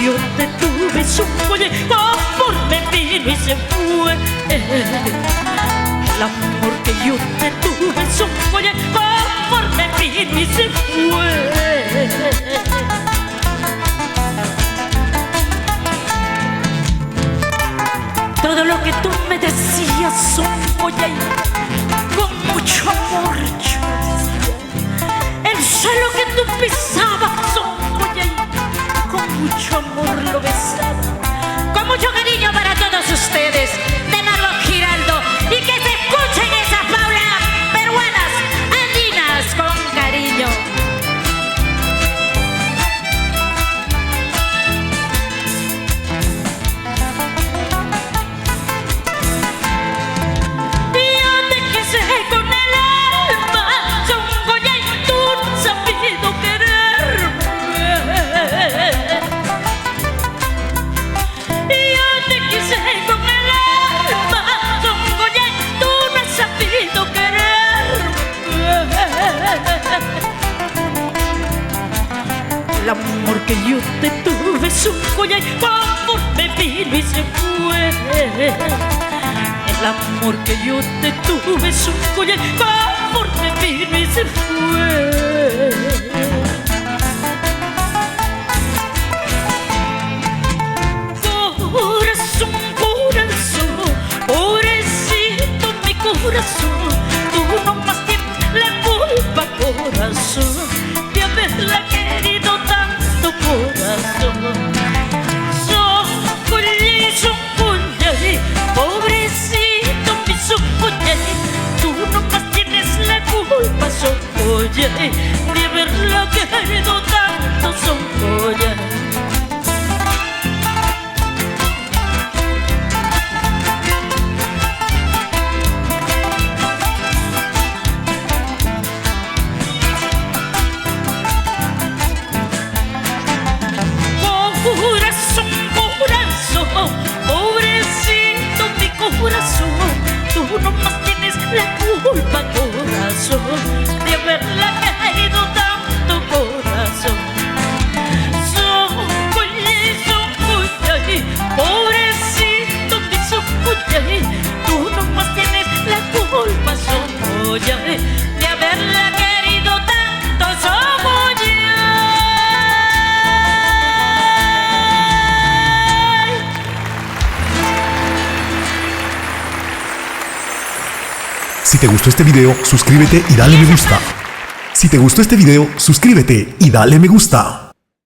Yo te tuve, Songoye, conforme vino y se fue. El amor que yo te tuve, Songoye, conforme vino y se fue. Todo lo que tú me decías, Songoye, con mucho amor yo decía. El suelo que tú pisabas, Songoye, con mucho amor lo besaba. Con mucho cariño para todos ustedes, de Nardo Giraldo, y que se escuchen esas paulas peruanas, andinas, con cariño. Yo te quise con el alma, Songoye, tú no has sabido quererme. Yo te quise con el alma, Songoye, tú no has sabido quererme. El amor que yo te tuve, Songoye, conforme vino y se fue. El amor que yo te tuve, Songoye, conforme vino y se fue. Corazón, corazón, pobrecito mi corazón, tú nomás tienes la culpa, corazón, de haberla querido tanto, corazón. Songoye, Songoye, pobrecito mi Songoye, tú nomás tienes la culpa, Songoye, de haberla querido tanto, Songoye. Corazón, corazón, pobrecito mi corazón, tú nomás tienes la culpa, corazón, de haberla querido tanto, corazón. Songoye, Songoye, pobrecito mi Songoye, tú nomás tienes la culpa, Songoye, de haberla querido tanto, Songoye. Si te gustó este video, suscríbete y dale me gusta. Si te gustó este video, suscríbete y dale me gusta.